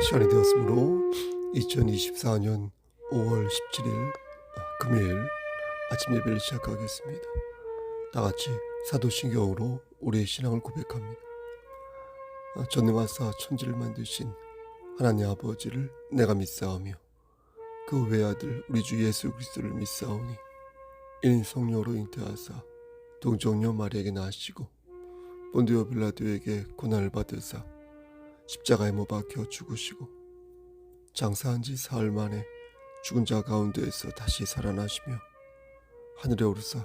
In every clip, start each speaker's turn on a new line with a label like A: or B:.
A: 시간이 되었으므로 2024년 5월 17일 금요일 아침 예배를 시작하겠습니다. 다같이 사도신경으로 우리의 신앙을 고백합니다. 전능하사 천지를 만드신 하나님 아버지를 내가 믿사오며 그 외아들 우리 주 예수 그리스도를 믿사오니 이는 성령으로 잉태하사 동정녀 마리아에게 나시고 본디오 빌라도에게 고난을 받으사 십자가에 못 박혀 죽으시고 장사한 지 사흘 만에 죽은 자 가운데에서 다시 살아나시며 하늘에 오르사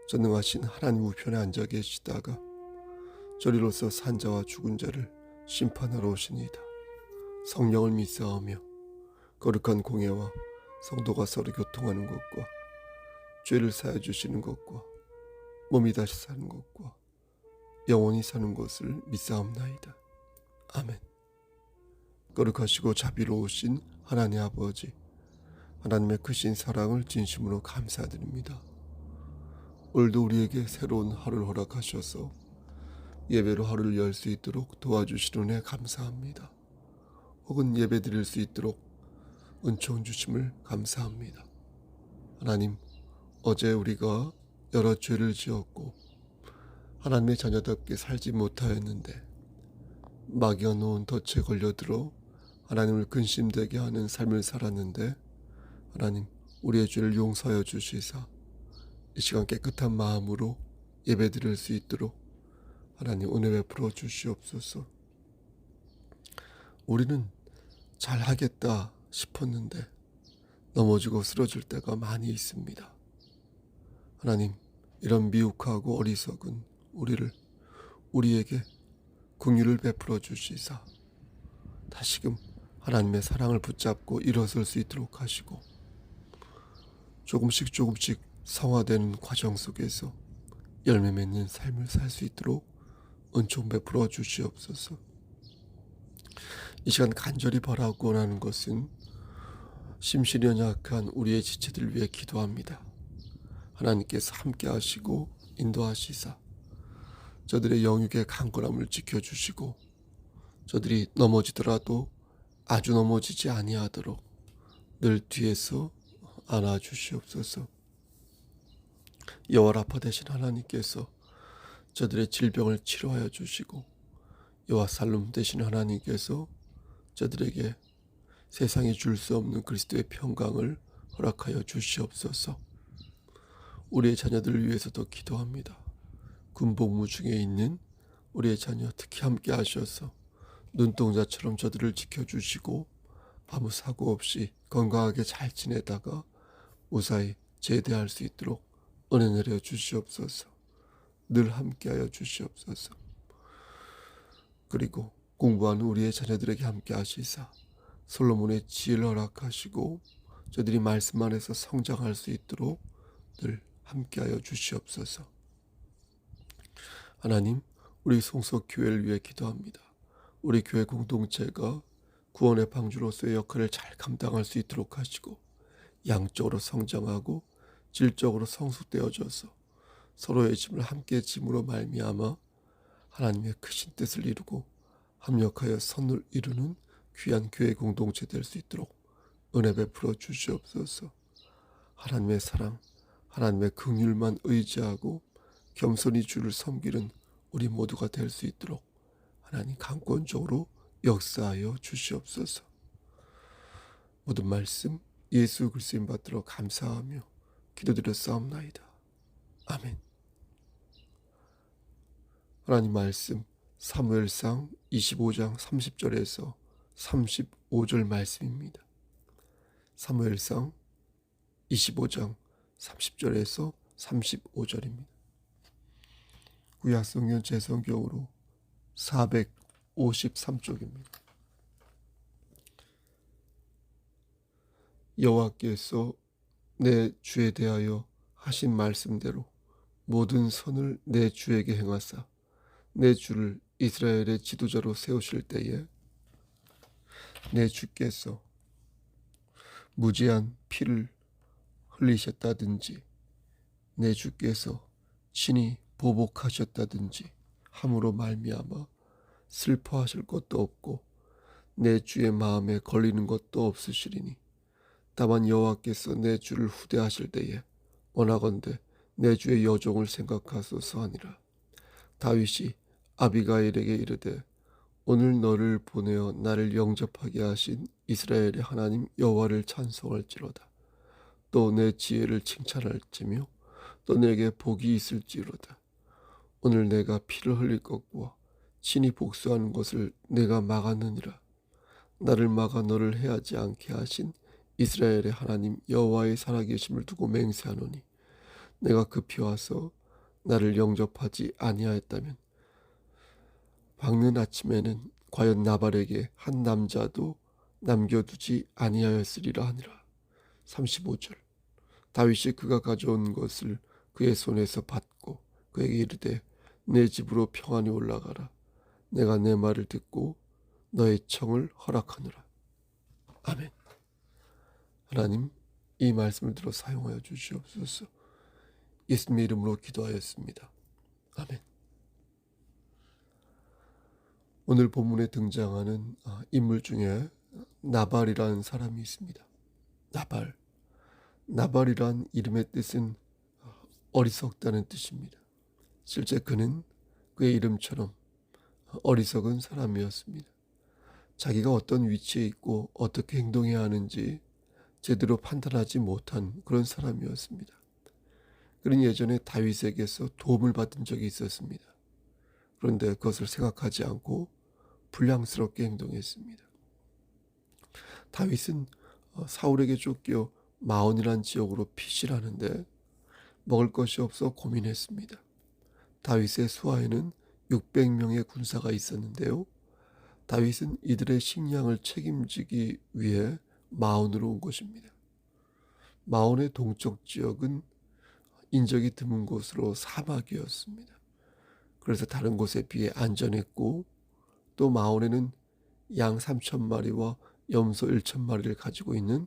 A: 전능하신 하나님 우편에 앉아 계시다가 저리로서 산 자와 죽은 자를 심판하러 오시니이다. 성령을 믿사오며 거룩한 공예와 성도가 서로 교통하는 것과 죄를 사해 주시는 것과 몸이 다시 사는 것과 영원히 사는 것을 믿사옵나이다. 아멘. 거룩하시고 자비로우신 하나님 아버지, 하나님의 크신 사랑을 진심으로 감사드립니다. 오늘도 우리에게 새로운 하루를 허락하셔서 예배로 하루를 열 수 있도록 도와주시는 은혜 감사합니다. 혹은 예배 드릴 수 있도록 은총 주심을 감사합니다. 하나님, 어제 우리가 여러 죄를 지었고 하나님의 자녀답게 살지 못하였는데 마귀가 놓은 덫에 걸려들어 하나님을 근심되게 하는 삶을 살았는데 하나님, 우리의 죄를 용서하여 주시사 이 시간 깨끗한 마음으로 예배 드릴 수 있도록 하나님 은혜 베풀어 주시옵소서. 우리는 잘하겠다 싶었는데 넘어지고 쓰러질 때가 많이 있습니다. 하나님, 이런 미혹하고 어리석은 우리에게 긍휼을 베풀어 주시사 다시금 하나님의 사랑을 붙잡고 일어설 수 있도록 하시고 조금씩 성화되는 과정 속에서 열매 맺는 삶을 살 수 있도록 은총 베풀어 주시옵소서. 이 시간 간절히 바라고 원하는 것은 심신이 연약한 우리의 지체들을 위해 기도합니다. 하나님께서 함께 하시고 인도하시사 저들의 영육의 강건함을 지켜주시고 저들이 넘어지더라도 아주 넘어지지 아니하도록 늘 뒤에서 안아주시옵소서. 여호와 라파 되신 하나님께서 저들의 질병을 치료하여 주시고 여호와 살룸 되신 하나님께서 저들에게 세상이 줄 수 없는 그리스도의 평강을 허락하여 주시옵소서. 우리의 자녀들을 위해서도 기도합니다. 군복무 중에 있는 우리의 자녀 특히 함께 하셔서 눈동자처럼 저들을 지켜주시고 아무 사고 없이 건강하게 잘 지내다가 무사히 제대할 수 있도록 은혜 내려 주시옵소서. 늘 함께하여 주시옵소서. 그리고 공부하는 우리의 자녀들에게 함께 하시사 솔로몬의 지혜를 허락하시고 저들이 말씀 안에서 성장할 수 있도록 늘 함께하여 주시옵소서. 하나님, 우리 송속 교회를 위해 기도합니다. 우리 교회 공동체가 구원의 방주로서의 역할을 잘 감당할 수 있도록 하시고 양적으로 성장하고 질적으로 성숙되어져서 서로의 짐을 함께 짐으로 말미암아 하나님의 크신 뜻을 이루고 합력하여 선을 이루는 귀한 교회 공동체 될 수 있도록 은혜 베풀어 주시옵소서. 하나님의 사랑, 하나님의 긍휼만 의지하고 겸손히 주를 섬기는 우리 모두가 될 수 있도록 하나님 강권적으로 역사하여 주시옵소서. 모든 말씀 예수 그리스도인 받들어 감사하며 기도드렸사옵나이다. 아멘. 하나님 말씀 사무엘상 25장 30절에서 35절 말씀입니다. 사무엘상 25장 30절에서 35절입니다. 구약성경 제성경으로 453쪽입니다. 여호와께서 내 주에 대하여 하신 말씀대로 모든 선을 내 주에게 행하사 내 주를 이스라엘의 지도자로 세우실 때에 내 주께서 무지한 피를 흘리셨다든지 내 주께서 친히 보복하셨다든지 함으로 말미암아 슬퍼하실 것도 없고 내 주의 마음에 걸리는 것도 없으시리니 다만 여호와께서 내 주를 후대하실 때에 원하건대 내 주의 여종을 생각하소서 하니라. 다윗이 아비가일에게 이르되 오늘 너를 보내어 나를 영접하게 하신 이스라엘의 하나님 여호와를 찬송할지로다. 또 내 지혜를 칭찬할지며 또 내게 복이 있을지로다. 오늘 내가 피를 흘릴 것과 친히 복수하는 것을 내가 막았느니라. 나를 막아 너를 해하지 않게 하신 이스라엘의 하나님 여호와의 살아계심을 두고 맹세하노니 내가 급히 와서 나를 영접하지 아니하였다면 밝는 아침에는 과연 나발에게 한 남자도 남겨두지 아니하였으리라 하니라. 35절. 다윗이 그가 가져온 것을 그의 손에서 받고 그에게 이르되 내 집으로 평안히 올라가라. 내가 내 말을 듣고 너의 청을 허락하노라. 아멘. 하나님, 이 말씀을 들어 사용하여 주시옵소서. 예수님의 이름으로 기도하였습니다. 아멘. 오늘 본문에 등장하는 인물 중에 나발이라는 사람이 있습니다. 나발이란 이름의 뜻은 어리석다는 뜻입니다. 실제 그는 그의 이름처럼 어리석은 사람이었습니다. 자기가 어떤 위치에 있고 어떻게 행동해야 하는지 제대로 판단하지 못한 그런 사람이었습니다. 그는 예전에 다윗에게서 도움을 받은 적이 있었습니다. 그런데 그것을 생각하지 않고 불량스럽게 행동했습니다. 다윗은 사울에게 쫓겨 마온이란 지역으로 피신하는데 먹을 것이 없어 고민했습니다. 다윗의 수하에는 600명의 군사가 있었는데요. 다윗은 이들의 식량을 책임지기 위해 마온으로 온 것입니다. 마온의 동쪽 지역은 인적이 드문 곳으로 사막이었습니다. 그래서 다른 곳에 비해 안전했고 또 마온에는 양 3,000마리와 염소 1,000마리를 가지고 있는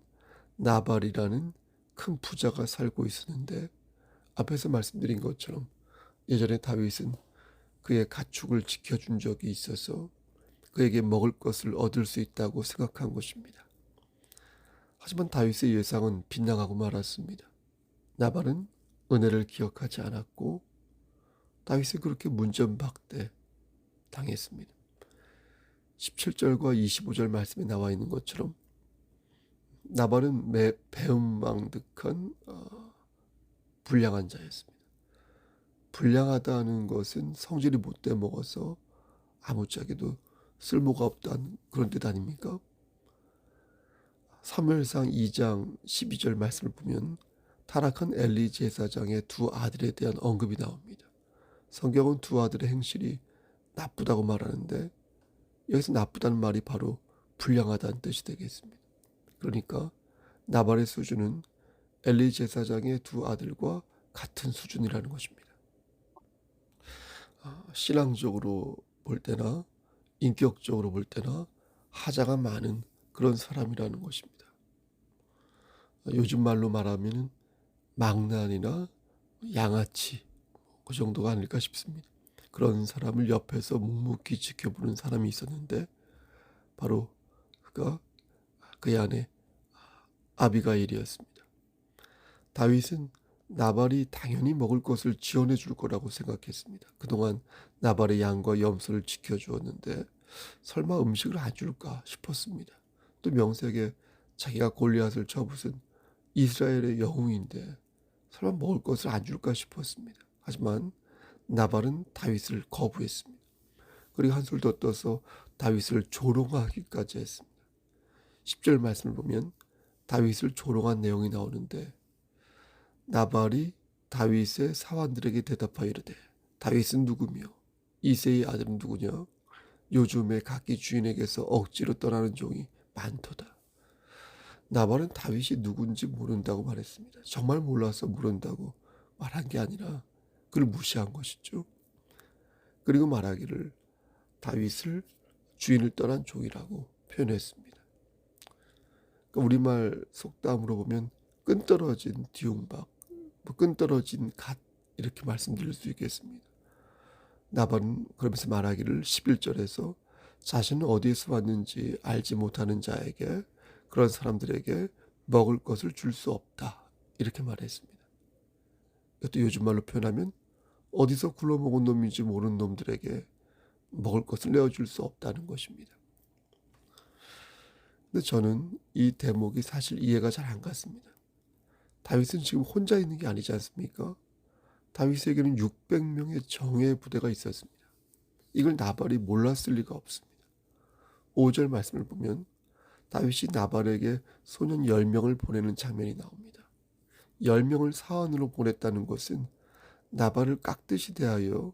A: 나발이라는 큰 부자가 살고 있었는데 앞에서 말씀드린 것처럼 예전에 다윗은 그의 가축을 지켜준 적이 있어서 그에게 먹을 것을 얻을 수 있다고 생각한 것입니다. 하지만 다윗의 예상은 빗나가고 말았습니다. 나발은 은혜를 기억하지 않았고 다윗이 그렇게 문전박대 당했습니다. 17절과 25절 말씀에 나와 있는 것처럼 나발은 배은망덕한 불량한 자였습니다. 불량하다는 것은 성질이 못돼 먹어서 아무짝에도 쓸모가 없다는 그런 뜻 아닙니까? 사무엘상 2장 12절 말씀을 보면 타락한 엘리 제사장의 두 아들에 대한 언급이 나옵니다. 성경은 두 아들의 행실이 나쁘다고 말하는데 여기서 나쁘다는 말이 바로 불량하다는 뜻이 되겠습니다. 그러니까 나발의 수준은 엘리 제사장의 두 아들과 같은 수준이라는 것입니다. 신앙적으로 볼 때나 인격적으로 볼 때나 하자가 많은 그런 사람이라는 것입니다. 요즘 말로 말하면 망나니나 양아치 그 정도가 아닐까 싶습니다. 그런 사람을 옆에서 묵묵히 지켜보는 사람이 있었는데 바로 그가 그의 아내 아비가일이었습니다. 다윗은 나발이 당연히 먹을 것을 지원해 줄 거라고 생각했습니다. 그동안 나발의 양과 염소를 지켜주었는데 설마 음식을 안 줄까 싶었습니다. 또 명색에 자기가 골리앗을 쳐부순 이스라엘의 영웅인데 설마 먹을 것을 안 줄까 싶었습니다. 하지만 나발은 다윗을 거부했습니다. 그리고 한술 더 떠서 다윗을 조롱하기까지 했습니다. 10절 말씀을 보면 다윗을 조롱한 내용이 나오는데 나발이 다윗의 사환들에게 대답하여 이르되 다윗은 누구며 이새의 아들은 누구냐? 요즘에 각기 주인에게서 억지로 떠나는 종이 많도다. 나발은 다윗이 누군지 모른다고 말했습니다. 정말 몰라서 모른다고 말한 게 아니라 그를 무시한 것이죠. 그리고 말하기를 다윗을 주인을 떠난 종이라고 표현했습니다. 그러니까 우리말 속담으로 보면 끈떨어진 뒤움박, 끈떨어진 갓 이렇게 말씀드릴 수 있겠습니다. 나발은 그러면서 말하기를 11절에서 자신은 어디에서 왔는지 알지 못하는 자에게, 그런 사람들에게 먹을 것을 줄 수 없다. 이렇게 말했습니다. 이것도 요즘 말로 표현하면 어디서 굴러먹은 놈인지 모르는 놈들에게 먹을 것을 내어줄 수 없다는 것입니다. 근데 저는 이 대목이 사실 이해가 잘 안 갔습니다. 다윗은 지금 혼자 있는 게 아니지 않습니까? 다윗에게는 600명의 정예의 부대가 있었습니다. 이걸 나발이 몰랐을 리가 없습니다. 5절 말씀을 보면 다윗이 나발에게 소년 10명을 보내는 장면이 나옵니다. 10명을 사원으로 보냈다는 것은 나발을 깍듯이 대하여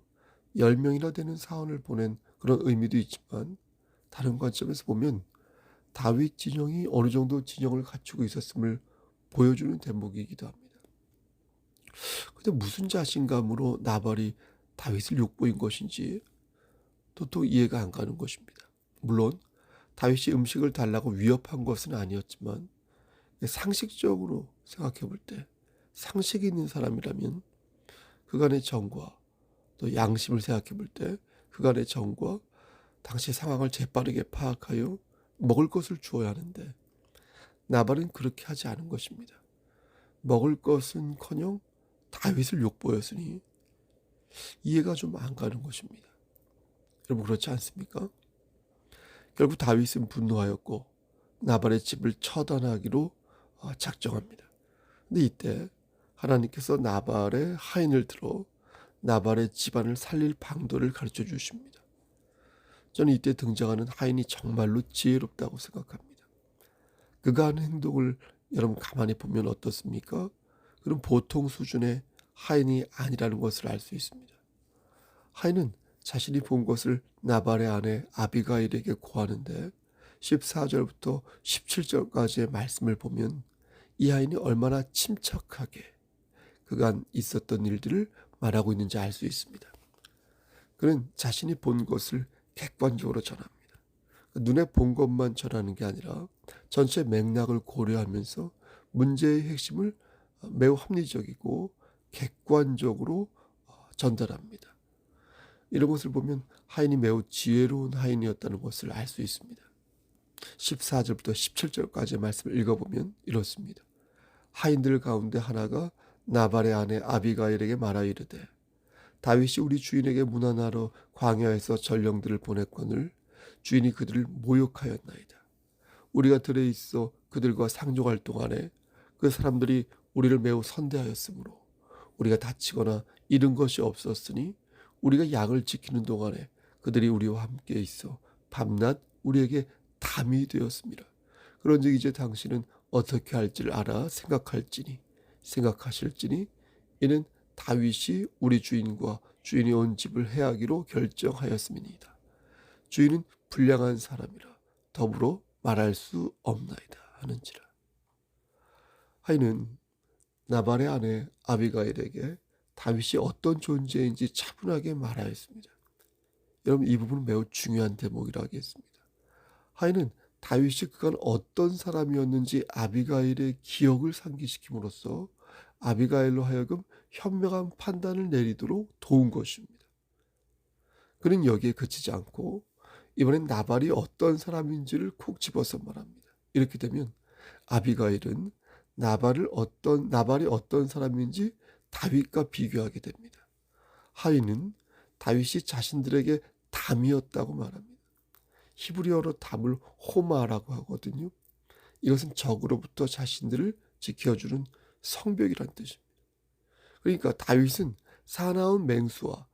A: 10명이나 되는 사원을 보낸 그런 의미도 있지만, 다른 관점에서 보면 다윗 진영이 어느 정도 진영을 갖추고 있었음을 보여주는 대목이기도 합니다. 근데 무슨 자신감으로 나발이 다윗을 욕보인 것인지 도통 이해가 안 가는 것입니다. 물론 다윗이 음식을 달라고 위협한 것은 아니었지만, 상식적으로 생각해 볼 때 상식이 있는 사람이라면 그간의 정과 또 양심을 생각해 볼 때 그간의 정과 당시 상황을 재빠르게 파악하여 먹을 것을 주어야 하는데, 나발은 그렇게 하지 않은 것입니다. 먹을 것은커녕 다윗을 욕보였으니 이해가 좀 안 가는 것입니다. 여러분, 그렇지 않습니까? 결국 다윗은 분노하였고 나발의 집을 처단하기로 작정합니다. 근데 이때 하나님께서 나발의 하인을 들어 나발의 집안을 살릴 방도를 가르쳐 주십니다. 저는 이때 등장하는 하인이 정말로 지혜롭다고 생각합니다. 그가 하는 행동을 여러분 가만히 보면 어떻습니까? 그럼 보통 수준의 하인이 아니라는 것을 알 수 있습니다. 하인은 자신이 본 것을 나발의 아내 아비가일에게 고하는데, 14절부터 17절까지의 말씀을 보면 이 하인이 얼마나 침착하게 그간 있었던 일들을 말하고 있는지 알 수 있습니다. 그는 자신이 본 것을 객관적으로 전합니다. 눈에 본 것만 전하는 게 아니라 전체 맥락을 고려하면서 문제의 핵심을 매우 합리적이고 객관적으로 전달합니다. 이런 것을 보면 하인이 매우 지혜로운 하인이었다는 것을 알 수 있습니다. 14절부터 17절까지의 말씀을 읽어보면 이렇습니다. 하인들 가운데 하나가 나발의 아내 아비가일에게 말하 이르되, 다윗이 우리 주인에게 문안하러 광야에서 전령들을 보냈거늘 주인이 그들을 모욕하였나이다. 우리가 들에 있어 그들과 상종할 동안에 그 사람들이 우리를 매우 선대하였으므로 우리가 다치거나 잃은 것이 없었으니 우리가 양을 지키는 동안에 그들이 우리와 함께 있어 밤낮 우리에게 담이 되었습니다. 그런즉 이제 당신은 어떻게 할지를 알아 생각하실지니 이는 다윗이 우리 주인과 주인이 온 집을 해하기로 결정하였음이니이다. 주인은 불량한 사람이라 더불어 말할 수 없나이다 하는지라. 하인은 나발의 아내 아비가일에게 다윗이 어떤 존재인지 차분하게 말하였습니다. 여러분, 이 부분은 매우 중요한 대목이라 하겠습니다. 하인은 다윗이 그간 어떤 사람이었는지 아비가일의 기억을 상기시킴으로써 아비가일로 하여금 현명한 판단을 내리도록 도운 것입니다. 그는 여기에 그치지 않고 이번엔 나발이 어떤 사람인지를 콕 집어서 말합니다. 이렇게 되면 아비가일은 나발이 어떤 사람인지 다윗과 비교하게 됩니다. 하인은 다윗이 자신들에게 담이었다고 말합니다. 히브리어로 담을 호마라고 하거든요. 이것은 적으로부터 자신들을 지켜주는 성벽이란 뜻입니다. 그러니까 다윗은 사나운 맹수와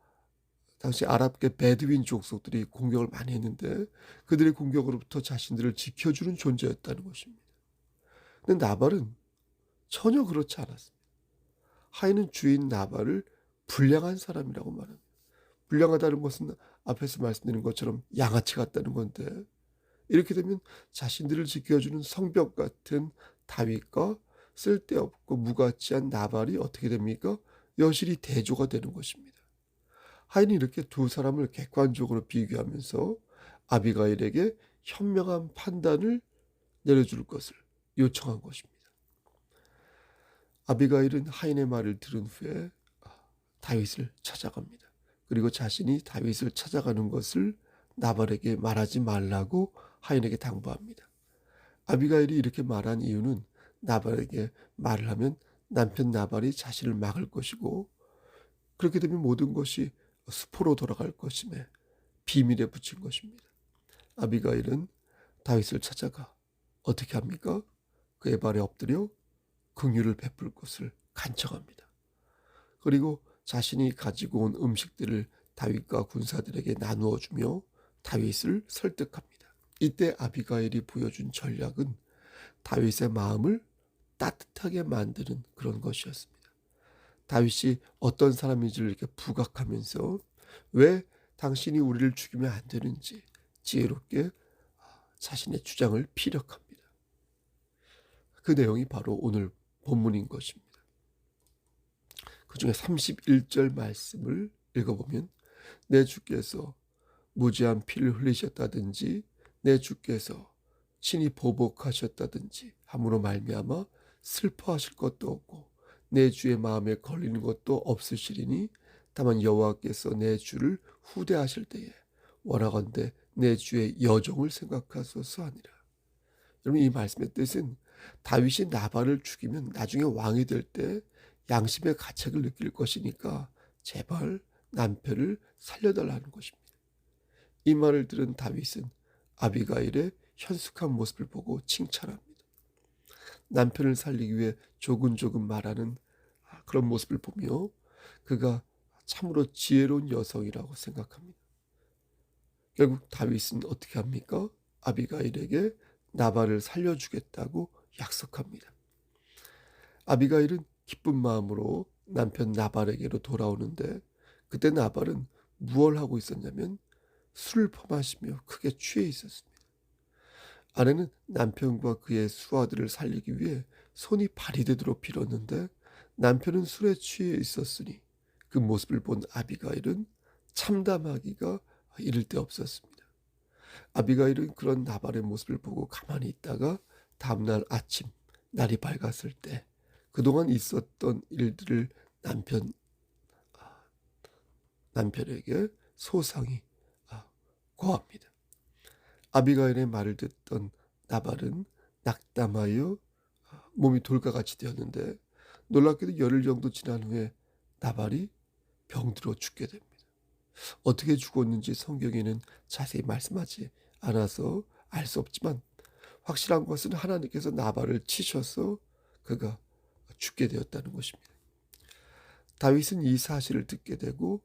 A: 당시 아랍계 베드윈 족속들이 공격을 많이 했는데 그들의 공격으로부터 자신들을 지켜주는 존재였다는 것입니다. 근데 나발은 전혀 그렇지 않았습니다. 하인은 주인 나발을 불량한 사람이라고 말합니다. 불량하다는 것은 앞에서 말씀드린 것처럼 양아치 같다는 건데, 이렇게 되면 자신들을 지켜주는 성벽 같은 다윗과 쓸데없고 무가치한 나발이 어떻게 됩니까? 여실히 대조가 되는 것입니다. 하인이 이렇게 두 사람을 객관적으로 비교하면서 아비가일에게 현명한 판단을 내려줄 것을 요청한 것입니다. 아비가일은 하인의 말을 들은 후에 다윗을 찾아갑니다. 그리고 자신이 다윗을 찾아가는 것을 나발에게 말하지 말라고 하인에게 당부합니다. 아비가일이 이렇게 말한 이유는 나발에게 말을 하면 남편 나발이 자신을 막을 것이고 그렇게 되면 모든 것이 수포로 돌아갈 것임에 비밀에 붙인 것입니다. 아비가일은 다윗을 찾아가 어떻게 합니까? 그의 발에 엎드려 긍휼을 베풀 것을 간청합니다. 그리고 자신이 가지고 온 음식들을 다윗과 군사들에게 나누어 주며 다윗을 설득합니다. 이때 아비가일이 보여준 전략은 다윗의 마음을 따뜻하게 만드는 그런 것이었습니다. 다윗이 어떤 사람인지를 이렇게 부각하면서 왜 당신이 우리를 죽이면 안 되는지 지혜롭게 자신의 주장을 피력합니다. 그 내용이 바로 오늘 본문인 것입니다. 그 중에 31절 말씀을 읽어보면 내 주께서 무지한 피를 흘리셨다든지 내 주께서 친히 보복하셨다든지 함으로 말미암아 슬퍼하실 것도 없고 내 주의 마음에 걸리는 것도 없으시리니 다만 여호와께서 내 주를 후대하실 때에 원하건대 내 주의 여종을 생각하소서 하니라. 여러분 이 말씀의 뜻은 다윗이 나발을 죽이면 나중에 왕이 될 때 양심의 가책을 느낄 것이니까 제발 남편을 살려달라는 것입니다. 이 말을 들은 다윗은 아비가일의 현숙한 모습을 보고 칭찬합니다. 남편을 살리기 위해 조근조근 말하는 그런 모습을 보며 그가 참으로 지혜로운 여성이라고 생각합니다. 결국 다윗은 어떻게 합니까? 아비가일에게 나발을 살려주겠다고 약속합니다. 아비가일은 기쁜 마음으로 남편 나발에게로 돌아오는데 그때 나발은 무엇을 하고 있었냐면 술을 퍼마시며 크게 취해 있었습니다. 아내는 남편과 그의 수아들을 살리기 위해 손이 발이 되도록 빌었는데 남편은 술에 취해 있었으니 그 모습을 본 아비가일은 참담하기가 이를 데 없었습니다. 아비가일은 그런 나발의 모습을 보고 가만히 있다가 다음날 아침 날이 밝았을 때 그동안 있었던 일들을 남편에게 소상히 고합니다. 아비가일의 말을 듣던 나발은 낙담하여 몸이 돌과같이 되었는데 놀랍게도 열흘 정도 지난 후에 나발이 병들어 죽게 됩니다. 어떻게 죽었는지 성경에는 자세히 말씀하지 않아서 알 수 없지만 확실한 것은 하나님께서 나발을 치셔서 그가 죽게 되었다는 것입니다. 다윗은 이 사실을 듣게 되고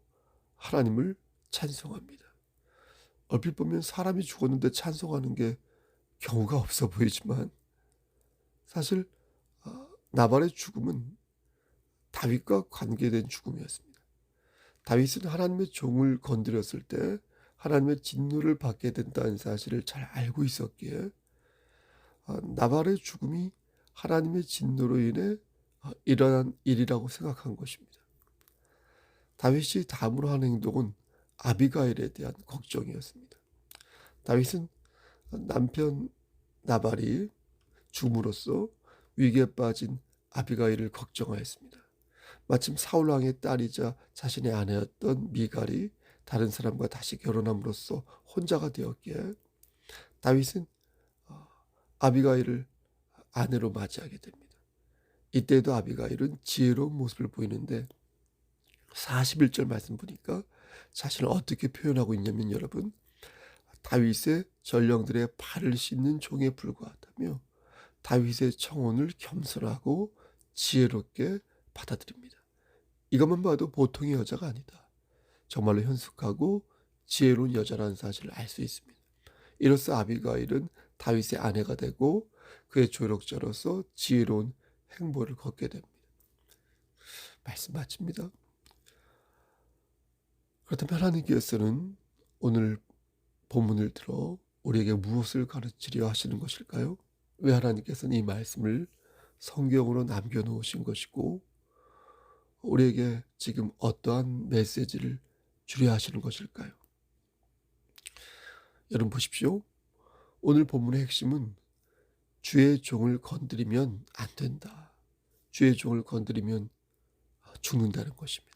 A: 하나님을 찬송합니다. 얼핏 보면 사람이 죽었는데 찬송하는 게 경우가 없어 보이지만 사실 나발의 죽음은 다윗과 관계된 죽음이었습니다. 다윗은 하나님의 종을 건드렸을 때 하나님의 진노를 받게 된다는 사실을 잘 알고 있었기에 나발의 죽음이 하나님의 진노로 인해 일어난 일이라고 생각한 것입니다. 다윗이 다음으로 하는 행동은 아비가일에 대한 걱정이었습니다. 다윗은 남편 나발이 죽음으로써 위기에 빠진 아비가일을 걱정하였습니다. 마침 사울 왕의 딸이자 자신의 아내였던 미갈이 다른 사람과 다시 결혼함으로써 혼자가 되었기에 다윗은 아비가일을 아내로 맞이하게 됩니다. 이때도 아비가일은 지혜로운 모습을 보이는데 41절 말씀 보니까 자신을 어떻게 표현하고 있냐면 여러분 다윗의 전령들의 발을 씻는 종에 불과하다며 다윗의 청혼을 겸손하고 지혜롭게 받아들입니다. 이것만 봐도 보통의 여자가 아니다. 정말로 현숙하고 지혜로운 여자라는 사실을 알 수 있습니다. 이로써 아비가일은 다윗의 아내가 되고 그의 조력자로서 지혜로운 행보를 걷게 됩니다. 말씀 마칩니다. 그렇다면 하나님께서는 오늘 본문을 들어 우리에게 무엇을 가르치려 하시는 것일까요? 왜 하나님께서는 이 말씀을 성경으로 남겨놓으신 것이고 우리에게 지금 어떠한 메시지를 주려 하시는 것일까요? 여러분 보십시오. 오늘 본문의 핵심은 주의 종을 건드리면 안 된다. 주의 종을 건드리면 죽는다는 것입니다.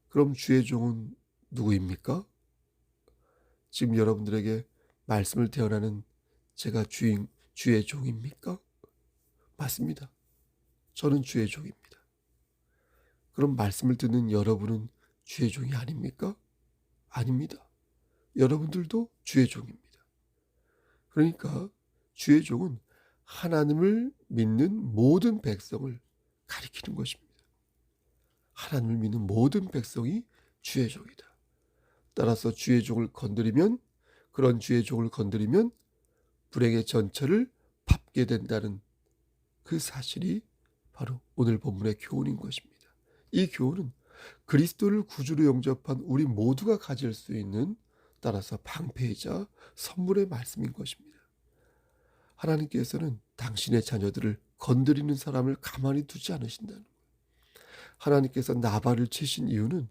A: 그럼 주의 종은 누구입니까? 지금 여러분들에게 말씀을 대언하는 제가 주의 종입니까? 맞습니다. 저는 주의 종입니다. 그럼 말씀을 듣는 여러분은 주의 종이 아닙니까? 아닙니다. 여러분들도 주의 종입니다. 그러니까 주의 종은 하나님을 믿는 모든 백성을 가리키는 것입니다. 하나님을 믿는 모든 백성이 주의 종이다. 따라서 주의 종을 건드리면, 그런 주의 종을 건드리면 불행의 전철을 밟게 된다는 그 사실이 바로 오늘 본문의 교훈인 것입니다. 이 교훈은 그리스도를 구주로 영접한 우리 모두가 가질 수 있는, 따라서 방패이자 선물의 말씀인 것입니다. 하나님께서는 당신의 자녀들을 건드리는 사람을 가만히 두지 않으신다는 거예요. 하나님께서 나발을 치신 이유는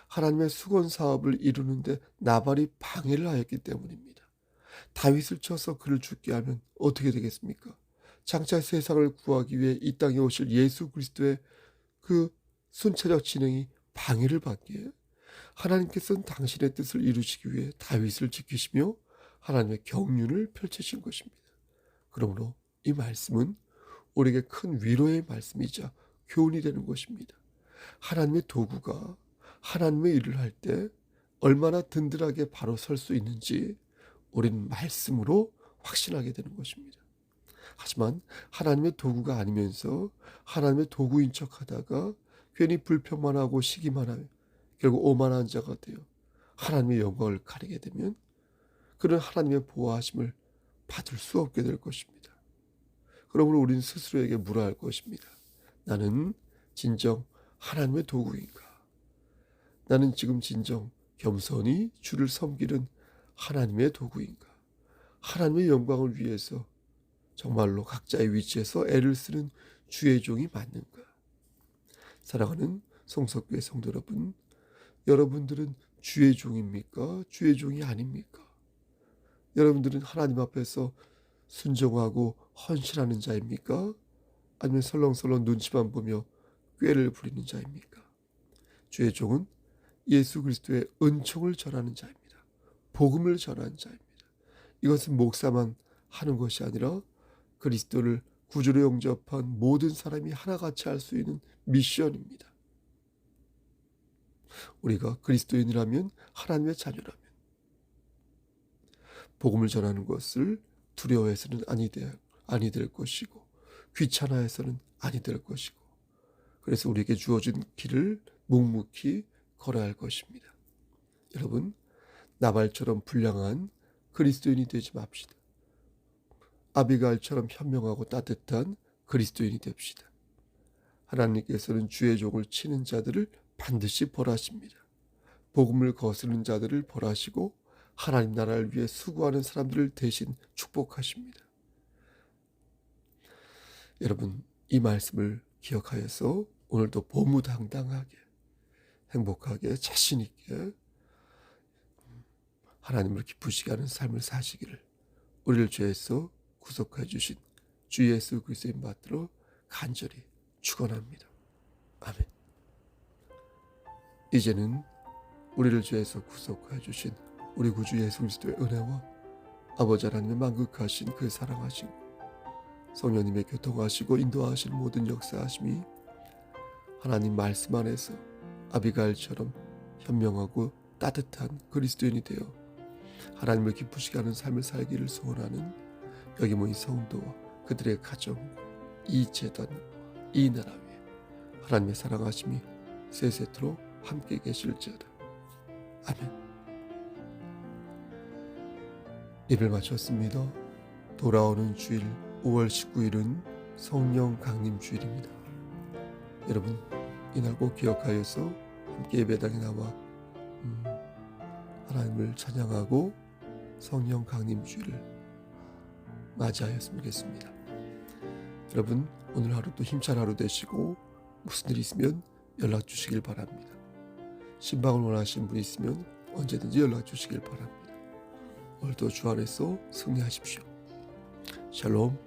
A: 하나님의 수건 사업을 이루는데 나발이 방해를 하였기 때문입니다. 다윗을 쳐서 그를 죽게 하면 어떻게 되겠습니까? 장차 세상을 구하기 위해 이 땅에 오실 예수 그리스도의 그 순차적 진행이 방해를 받기에 하나님께서는 당신의 뜻을 이루시기 위해 다윗을 지키시며 하나님의 경륜을 펼치신 것입니다. 그러므로 이 말씀은 우리에게 큰 위로의 말씀이자 교훈이 되는 것입니다. 하나님의 도구가 하나님의 일을 할 때 얼마나 든든하게 바로 설 수 있는지 우리는 말씀으로 확신하게 되는 것입니다. 하지만 하나님의 도구가 아니면서 하나님의 도구인 척하다가 괜히 불평만 하고 시기만 하며 결국 오만한 자가 되어 하나님의 영광을 가리게 되면 그런 하나님의 보호하심을 받을 수 없게 될 것입니다. 그러므로 우리는 스스로에게 물어야 할 것입니다. 나는 진정 하나님의 도구인가? 나는 지금 진정 겸손히 주를 섬기는 하나님의 도구인가? 하나님의 영광을 위해서 정말로 각자의 위치에서 애를 쓰는 주의 종이 맞는가? 사랑하는 성석교회 성도 여러분, 여러분들은 주의 종입니까? 주의 종이 아닙니까? 여러분들은 하나님 앞에서 순종하고 헌신하는 자입니까? 아니면 설렁설렁 눈치만 보며 꾀를 부리는 자입니까? 주의 종은 예수 그리스도의 은총을 전하는 자입니다. 복음을 전하는 자입니다. 이것은 목사만 하는 것이 아니라 그리스도를 구주로 영접한 모든 사람이 하나같이 할 수 있는 미션입니다. 우리가 그리스도인이라면, 하나님의 자녀라면 복음을 전하는 것을 두려워해서는 아니 될 것이고 귀찮아해서는 아니 될 것이고, 그래서 우리에게 주어진 길을 묵묵히 걸어야 할 것입니다. 여러분, 나발처럼 불량한 그리스도인이 되지 맙시다. 아비가일처럼 현명하고 따뜻한 그리스도인이 됩시다. 하나님께서는 주의 종을 치는 자들을 반드시 벌하십니다. 복음을 거스르는 자들을 벌하시고 하나님 나라를 위해 수고하는 사람들을 대신 축복하십니다. 여러분, 이 말씀을 기억하여서 오늘도 보무당당하게, 행복하게, 자신 있게 하나님을 기쁘시게 하는 삶을 사시기를 우리를 죄에서 구속해 주신 주 예수 그리스도의 받들어 간절히 축원합니다. 아멘. 이제는 우리를 죄에서 구속해 주신 우리 구주 예수 그리스도의 은혜와 아버지 하나님의 만극하신 그 사랑하심, 성령님의 교통하시고 인도하신 모든 역사하심이 하나님 말씀 안에서 아비가일처럼 현명하고 따뜻한 그리스도인이 되어 하나님을 기쁘시게 하는 삶을 살기를 소원하는 여기 모인 성도와 그들의 가정, 이 재단, 이 나라 위에 하나님의 사랑하심이 세세토록 함께 계실지어다. 아멘. 예배를 마쳤습니다. 돌아오는 주일 5월 19일은 성령 강림 주일입니다. 여러분, 이날 꼭 기억하여서 함께 예배당에 나와 하나님을 찬양하고 성령 강림 주일을 맞이하였으면 좋겠습니다. 여러분, 오늘 하루도 힘찬 하루 되시고 무슨 일 있으면 연락 주시길 바랍니다. 신방을 원하시는 분이 있으면 언제든지 연락 주시길 바랍니다. 오늘도 주 안에서 승리하십시오. 샬롬.